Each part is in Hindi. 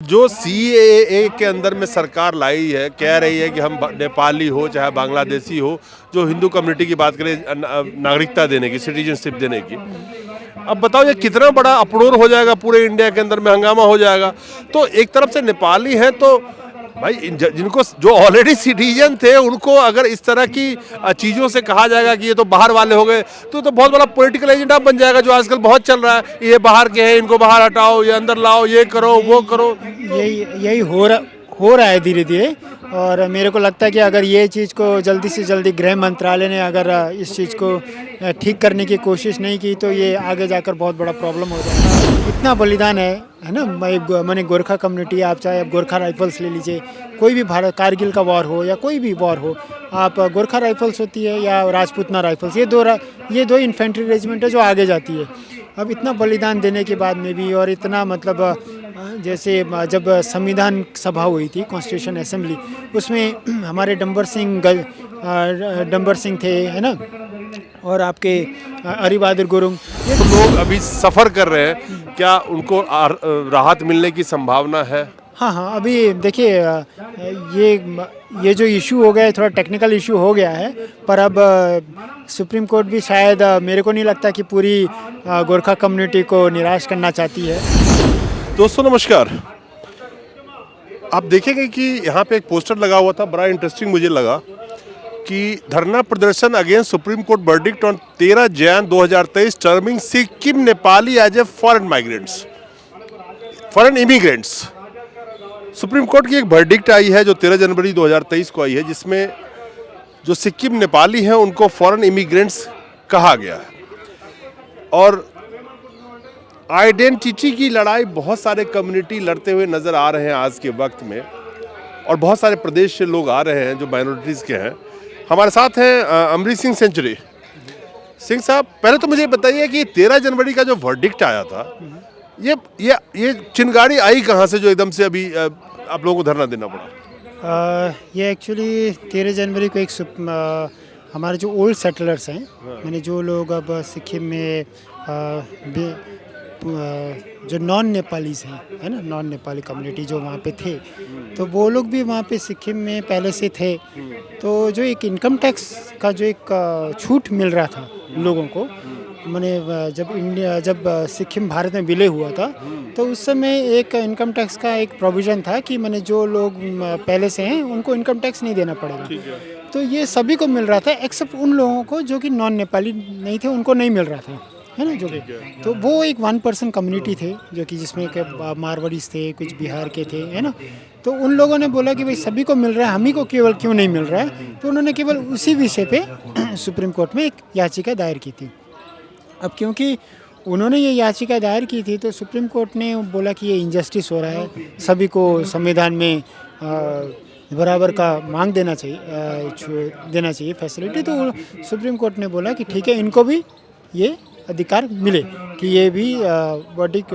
जो सीएए के अंदर में सरकार लाई है, कह रही है कि हम नेपाली हो चाहे बांग्लादेशी हो, जो हिंदू कम्युनिटी की बात करें नागरिकता देने की, सिटीजनशिप देने की। अब बताओ ये कितना बड़ा अपरोर हो जाएगा, पूरे इंडिया के अंदर में हंगामा हो जाएगा। तो एक तरफ से नेपाली हैं तो भाई जिनको जो ऑलरेडी सिटीजन थे उनको अगर इस तरह की चीज़ों से कहा जाएगा कि ये तो बाहर वाले हो गए, तो बहुत बड़ा पॉलिटिकल एजेंडा बन जाएगा, जो आजकल बहुत चल रहा है। ये बाहर के हैं, इनको बाहर हटाओ, ये अंदर लाओ, ये करो वो करो। यही यही हो रहा है धीरे धीरे। और मेरे को लगता है कि अगर ये चीज़ को जल्दी से जल्दी गृह मंत्रालय ने अगर इस चीज़ को ठीक करने की कोशिश नहीं की तो ये आगे जाकर बहुत बड़ा प्रॉब्लम हो जाएगा। इतना बलिदान है ना। मैंने गोरखा कम्युनिटी, आप चाहे आप गोरखा राइफल्स ले लीजिए, कोई भी भारत कारगिल का वॉर हो या कोई भी वॉर हो, आप गोरखा राइफल्स होती है या राजपूतना राइफल्स, ये दो इन्फेंट्री रेजिमेंट है जो आगे जाती है। अब इतना बलिदान देने के बाद में भी, और इतना मतलब जैसे जब संविधान सभा हुई थी, कॉन्स्टिट्यूशन असेंबली, उसमें हमारे डंबर सिंह थे, है ना, और आपके अरी बहादुर गुरुंग, ये तो लोग अभी सफ़र कर रहे हैं, क्या उनको राहत मिलने की संभावना है? हाँ हाँ, अभी देखिए ये जो इशू हो गया है, थोड़ा टेक्निकल इशू हो गया है, पर अब सुप्रीम कोर्ट भी शायद, मेरे को नहीं लगता कि पूरी गोरखा कम्युनिटी को निराश करना चाहती है। दोस्तों नमस्कार। आप देखेंगे कि यहाँ पे एक पोस्टर लगा हुआ था, बड़ा इंटरेस्टिंग मुझे लगा, कि धरना प्रदर्शन against Supreme Court verdict on 13 Jan 2023 terming Sikkim Nepali as a foreign immigrants. Supreme Court की एक वर्डिक्ट आई है जो 13 जनवरी 2023 को आई है, जिसमें जो सिक्किम नेपाली हैं उनको फॉरेन इमिग्रेंट्स कहा गया है। और आइडेंटिटी की लड़ाई बहुत सारे कम्युनिटी लड़ते हुए नज़र आ रहे हैं आज के वक्त में, और बहुत सारे प्रदेश से लोग आ रहे हैं जो माइनॉरिटीज़ के हैं। हमारे साथ हैं अमरीश सिंह सेंचुरी। सिंह साहब, पहले तो मुझे बताइए कि 13 जनवरी का जो वर्डिक्ट आया था, ये चिंगारी आई कहाँ से जो एकदम से अभी आप लोगों को धरना देना पड़ा? ये एक्चुअली 13 जनवरी को हमारे जो ओल्ड सेटलर्स हैं, मैंने जो लोग अब सिक्किम में जो नॉन नेपालीज हैं, है ना, नॉन नेपाली कम्युनिटी जो वहाँ पे थे, तो वो लोग भी वहाँ पे सिक्किम में पहले से थे। तो जो एक इनकम टैक्स का जो एक छूट मिल रहा था लोगों को, मैंने जब सिक्किम भारत में विलय हुआ था, तो उस समय एक इनकम टैक्स का एक प्रोविज़न था कि मैंने जो लोग पहले से हैं उनको इनकम टैक्स नहीं देना पड़ेगा। तो ये सभी को मिल रहा था, एक्सेप्ट उन लोगों को जो कि नॉन नेपाली नहीं थे, उनको नहीं मिल रहा था, है ना, जो भी। तो वो एक 1% कम्युनिटी थे जो कि जिसमें मारवाड़ीज थे, कुछ बिहार के थे, है ना। तो उन लोगों ने बोला कि भाई सभी को मिल रहा है, हम ही को केवल क्यों नहीं मिल रहा है। तो उन्होंने केवल उसी विषय पे सुप्रीम कोर्ट में एक याचिका दायर की थी। अब क्योंकि उन्होंने ये याचिका दायर की थी, तो सुप्रीम कोर्ट ने बोला कि ये इनजस्टिस हो रहा है, सभी को संविधान में बराबर का मांग देना चाहिए फैसिलिटी। तो सुप्रीम कोर्ट ने बोला कि ठीक है, इनको भी ये अधिकार मिले कि ये भी वर्डिक्ट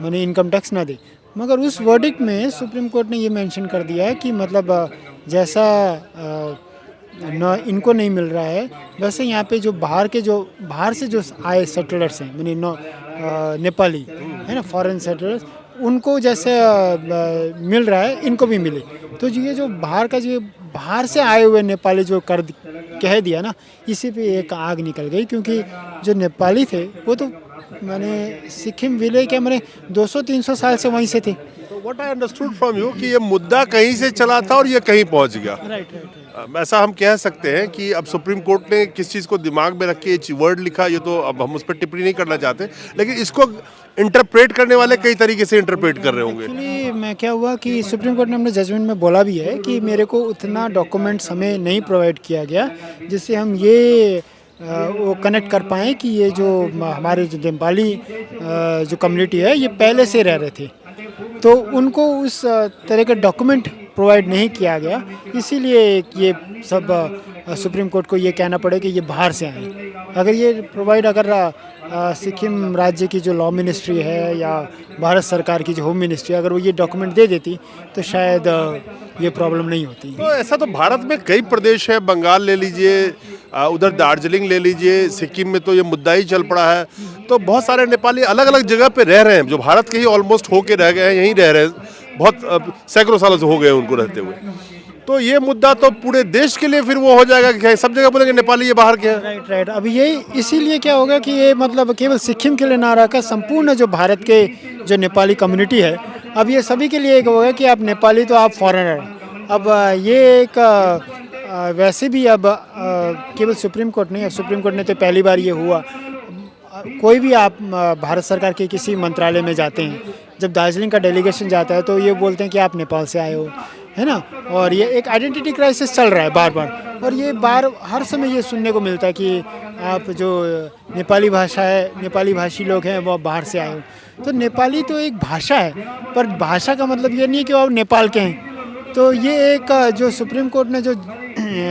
माने इनकम टैक्स ना दे। मगर उस वर्डिक्ट में सुप्रीम कोर्ट ने ये मेंशन कर दिया है कि मतलब जैसा इनको नहीं मिल रहा है, वैसे यहाँ पे जो बाहर से जो आए सेटलर्स हैं, माने नेपाली, है ना, फॉरेन सेटलर्स, उनको जैसे मिल रहा है इनको भी मिले। तो ये जो बाहर से आए हुए नेपाली जो कह दिया ना, इसी पे एक आग निकल गई। क्योंकि जो नेपाली थे वो तो मैंने सिक्किम विलय क्या मैंने 200-300 साल से वहीं से थे। तो what I understood from you कि ये मुद्दा कहीं से चला था और ये कहीं पहुंच गया। राइट। ऐसा हम कह सकते हैं कि अब सुप्रीम कोर्ट ने किस चीज़ को दिमाग में रख के ये वर्ड लिखा, ये तो अब हम उस पर टिप्पणी नहीं करना चाहते, लेकिन इसको इंटरप्रेट करने वाले कई तरीके से इंटरप्रेट कर रहे होंगे। एक्चुअली मैं क्या हुआ कि सुप्रीम कोर्ट ने अपने जजमेंट में बोला भी है कि मेरे को उतना डॉक्यूमेंट्स हमें नहीं प्रोवाइड किया गया जिससे हम ये वो कनेक्ट कर पाएँ कि ये जो हमारे जो नेपाली जो कम्युनिटी है ये पहले से रह रहे थे, तो उनको उस तरह का डॉक्यूमेंट प्रोवाइड नहीं किया गया। इसीलिए ये सब सुप्रीम कोर्ट को ये कहना पड़े कि ये बाहर से आए। अगर ये प्रोवाइड सिक्किम राज्य की जो लॉ मिनिस्ट्री है या भारत सरकार की जो होम मिनिस्ट्री, अगर वो ये डॉक्यूमेंट दे देती तो शायद ये प्रॉब्लम नहीं होती। तो ऐसा तो भारत में कई प्रदेश है, बंगाल ले लीजिए, उधर दार्जिलिंग ले लीजिए, सिक्किम में तो ये मुद्दा ही चल पड़ा है। तो बहुत सारे नेपाली अलग अलग जगह पे रह रहे हैं, जो भारत के ही ऑलमोस्ट होके रह गए हैं, यहीं रह रहे हैं, बहुत सैकड़ों सालों से हो गए उनको रहते हुए। तो ये मुद्दा तो पूरे देश के लिए फिर वो हो जाएगा कि सब जगह बोलेंगे नेपाली ये बाहर के हैं। Right right. अब ये इसीलिए क्या होगा कि ये मतलब केवल सिक्किम के लिए ना रखा, संपूर्ण जो भारत के जो नेपाली कम्युनिटी है, अब ये सभी के लिए एक होगा कि आप नेपाली तो आप फॉरेनर हैं। अब ये एक वैसे भी अब केवल सुप्रीम कोर्ट नहीं, अब सुप्रीम कोर्ट ने तो पहली बार ये हुआ, कोई भी आप भारत सरकार के किसी मंत्रालय में जाते हैं, जब दार्जिलिंग का डेलीगेशन जाता है तो ये बोलते हैं कि आप नेपाल से आए हो, है ना। और ये एक आइडेंटिटी क्राइसिस चल रहा है बार बार, और ये हर समय ये सुनने को मिलता है कि आप जो नेपाली भाषा है, नेपाली भाषी लोग हैं वो बाहर से आए हो। तो नेपाली तो एक भाषा है, पर भाषा का मतलब ये नहीं है कि वो आप नेपाल के हैं। तो ये एक जो सुप्रीम कोर्ट ने जो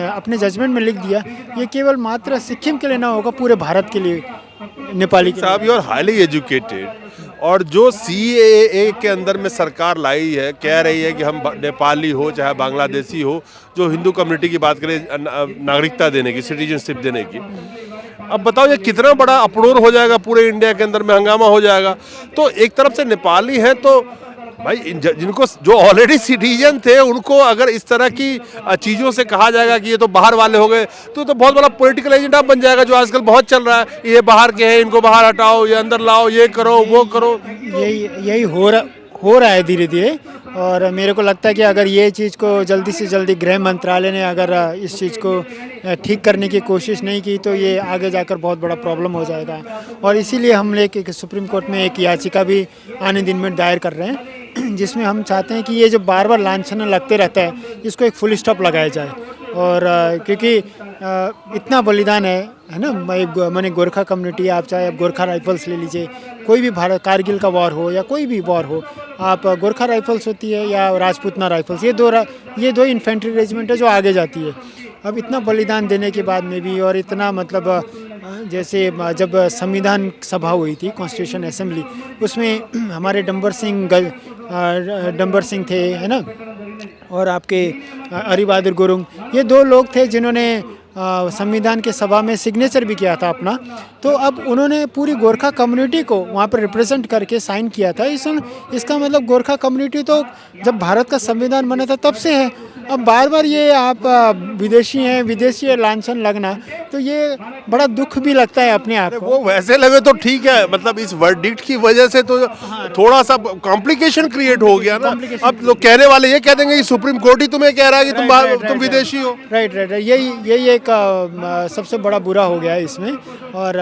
अपने जजमेंट में लिख दिया, ये केवल मात्र सिक्किम के लिए ना होगा, पूरे भारत के लिए नेपाली के साहब, यू आर हाईली एजुकेटेड, और जो CAA के अंदर में सरकार लाई है, कह रही है कि हम नेपाली हो चाहे बांग्लादेशी हो, जो हिंदू कम्युनिटी की बात करें, नागरिकता देने की, सिटीजनशिप देने की। अब बताओ ये कितना बड़ा अपरोर हो जाएगा, पूरे इंडिया के अंदर में हंगामा हो जाएगा। तो एक तरफ से नेपाली हैं, तो भाई जिनको जो ऑलरेडी सिटीजन थे उनको अगर इस तरह की चीज़ों से कहा जाएगा कि ये तो बाहर वाले हो गए, तो बहुत बड़ा पॉलिटिकल एजेंडा बन जाएगा, जो आजकल बहुत चल रहा है, ये बाहर के हैं, इनको बाहर हटाओ, ये अंदर लाओ, ये करो वो करो। यही हो रहा है धीरे धीरे। और मेरे को लगता है कि अगर ये चीज़ को जल्दी से जल्दी गृह मंत्रालय ने अगर इस चीज़ को ठीक करने की कोशिश नहीं की, तो ये आगे जाकर बहुत बड़ा प्रॉब्लम हो जाएगा। और इसीलिए हम लेके सुप्रीम कोर्ट में एक याचिका भी आने दिन में दायर कर रहे हैं, जिसमें हम चाहते हैं कि ये जो बार बार लांछना लगते रहता है, इसको एक फुल स्टॉप लगाया जाए। और क्योंकि इतना बलिदान है ना, मैंने गोरखा कम्युनिटी, आप चाहे आप गोरखा राइफल्स ले लीजिए, कोई भी भारत कारगिल का वॉर हो या कोई भी वॉर हो, आप गोरखा राइफल्स होती है या राजपूतना राइफल्स, ये दो इन्फेंट्री रेजिमेंट है जो आगे जाती है। अब इतना बलिदान देने के बाद में भी, और इतना मतलब जैसे जब संविधान सभा हुई थी, कॉन्स्टिट्यूशन असेंबली, उसमें हमारे डंबर सिंह थे, है ना, और आपके अरी बहादुर गुरुंग, ये दो लोग थे जिन्होंने संविधान के सभा में सिग्नेचर भी किया था अपना। तो अब उन्होंने पूरी गोरखा कम्युनिटी को वहाँ पर रिप्रेजेंट करके साइन किया था। इसका मतलब गोरखा कम्युनिटी तो जब भारत का संविधान बना था तब से है। अब बार बार ये आप विदेशी लांछन लगना, तो ये बड़ा दुख भी लगता है अपने आप को। वो वैसे लगे तो ठीक है, मतलब इस वर्डिक्ट की वजह से तो थोड़ा सा कॉम्प्लिकेशन क्रिएट हो गया ना। अब लोग कहने वाले ये कह देंगे कि सुप्रीम कोर्ट ही तुम्हें कह रहा है कि तुम विदेशी हो। राइट। यही एक सबसे बड़ा बुरा हो गया है इसमें। और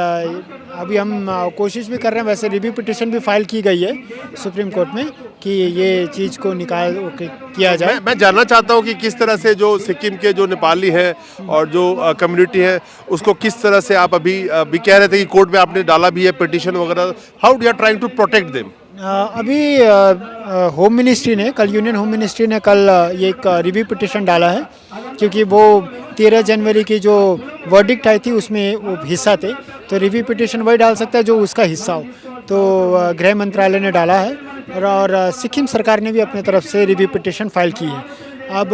अभी हम कोशिश भी कर रहे हैं, वैसे रिव्यू पिटिशन भी फाइल की गई है सुप्रीम कोर्ट में कि ये चीज़ को किया जाए। मैं जानना चाहता हूँ कि किस तरह से जो सिक्किम के जो नेपाली हैं और जो कम्युनिटी है, उसको किस तरह से आप अभी कह रहे थे कि कोर्ट में आपने डाला भी है पिटिशन वगैरह, how you are trying to protect them? अभी होम मिनिस्ट्री ने कल, यूनियन होम मिनिस्ट्री ने कल ये एक रिव्यू पिटिशन डाला है, क्योंकि वो 13 जनवरी की जो वर्डिक्ट आई थी उसमें वो हिस्सा थे, तो रिव्यू पिटिशन वही डाल सकता है जो उसका हिस्सा हो। तो गृह मंत्रालय ने डाला है, और सिक्किम सरकार ने भी अपने तरफ से रिव्यू पिटिशन फाइल की है। अब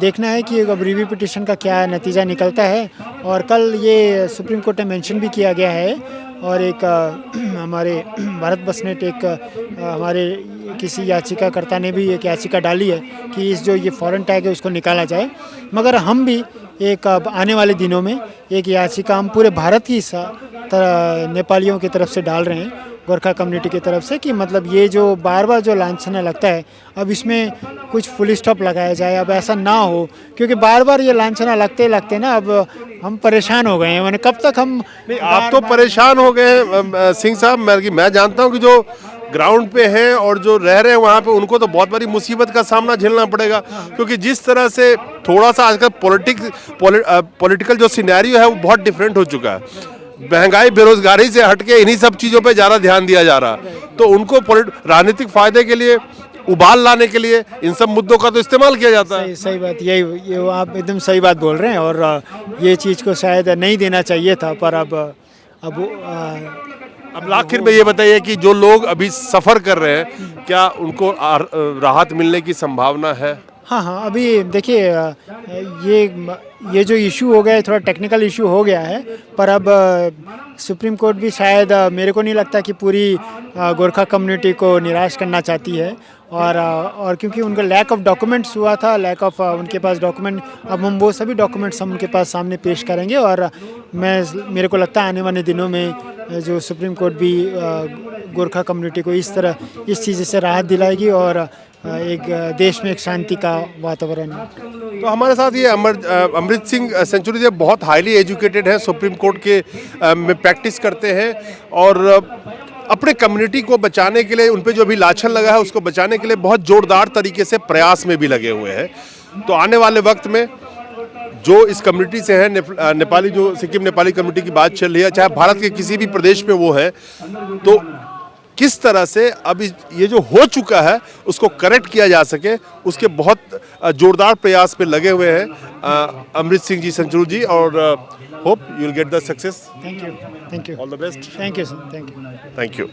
देखना है कि अब रिव्यू पिटिशन का क्या नतीजा निकलता है। और कल ये सुप्रीम कोर्ट में मेंशन भी किया गया है, और एक हमारे भारत बसनेट एक हमारे किसी याचिकाकर्ता ने भी एक याचिका डाली है कि इस जो ये फॉरेन टैग है उसको निकाला जाए। मगर हम भी एक आने वाले दिनों में एक याचिका हम पूरे भारत की नेपालियों की तरफ से डाल रहे हैं, गोरखा कम्युनिटी की तरफ से, कि मतलब ये जो बार बार जो लांछना लगता है, अब इसमें कुछ फुल स्टॉप लगाया जाए। अब ऐसा ना हो, क्योंकि बार बार ये लांछना लगते ना अब हम परेशान हो गए हैं। मैंने कब तक हम नहीं, आप तो परेशान हो गए सिंह साहब। मैं जानता हूँ कि जो ग्राउंड पे हैं और जो रह रहे हैं वहाँ पे, उनको तो बहुत बड़ी मुसीबत का सामना झेलना पड़ेगा, क्योंकि जिस तरह से थोड़ा सा आजकल पॉलिटिकल जो सिनेरियो है वो बहुत डिफरेंट हो चुका है। महंगाई, बेरोजगारी से हटके इन्हीं सब चीज़ों पे ज़्यादा ध्यान दिया जा रहा है, तो उनको राजनीतिक फायदे के लिए, उबाल लाने के लिए इन सब मुद्दों का तो इस्तेमाल किया जाता है। सही बात, ये आप एकदम सही बात बोल रहे हैं। और ये चीज़ को शायद नहीं देना चाहिए था, पर अब अब अब आखिर में ये बताइए कि जो लोग अभी सफ़र कर रहे हैं, क्या उनको राहत मिलने की संभावना है? हाँ हाँ, अभी देखिए ये जो इशू हो गया है थोड़ा टेक्निकल इशू हो गया है, पर अब सुप्रीम कोर्ट भी शायद मेरे को नहीं लगता कि पूरी गोरखा कम्युनिटी को निराश करना चाहती है। और क्योंकि उनका लैक ऑफ डॉक्यूमेंट्स हुआ था, लैक ऑफ उनके पास डॉक्यूमेंट, अब हम वो सभी डॉक्यूमेंट्स हम उनके पास सामने पेश करेंगे। और मेरे को लगता है आने वाले दिनों में जो सुप्रीम कोर्ट भी गोरखा कम्युनिटी को इस चीज़ से राहत दिलाएगी और एक देश में एक शांति का वातावरण। तो हमारे साथ ये अमृत सिंह सेंचुरी जी बहुत हाईली एजुकेटेड हैं, सुप्रीम कोर्ट के में प्रैक्टिस करते हैं और अपने कम्युनिटी को बचाने के लिए, उन पे जो अभी लाछन लगा है उसको बचाने के लिए बहुत जोरदार तरीके से प्रयास में भी लगे हुए हैं। तो आने वाले वक्त में जो इस कम्युनिटी से है, नेपाली, जो सिक्किम नेपाली कम्युनिटी की बात चल रही है, चाहे भारत के किसी भी प्रदेश में वो है, तो किस तरह से अब ये जो हो चुका है उसको करेक्ट किया जा सके, उसके बहुत जोरदार प्रयास पे लगे हुए हैं अमृत सिंह जी सेंचुरी जी। और hope you will get the success. Thank you. All the best. Thank you sir. Thank you. Thank you.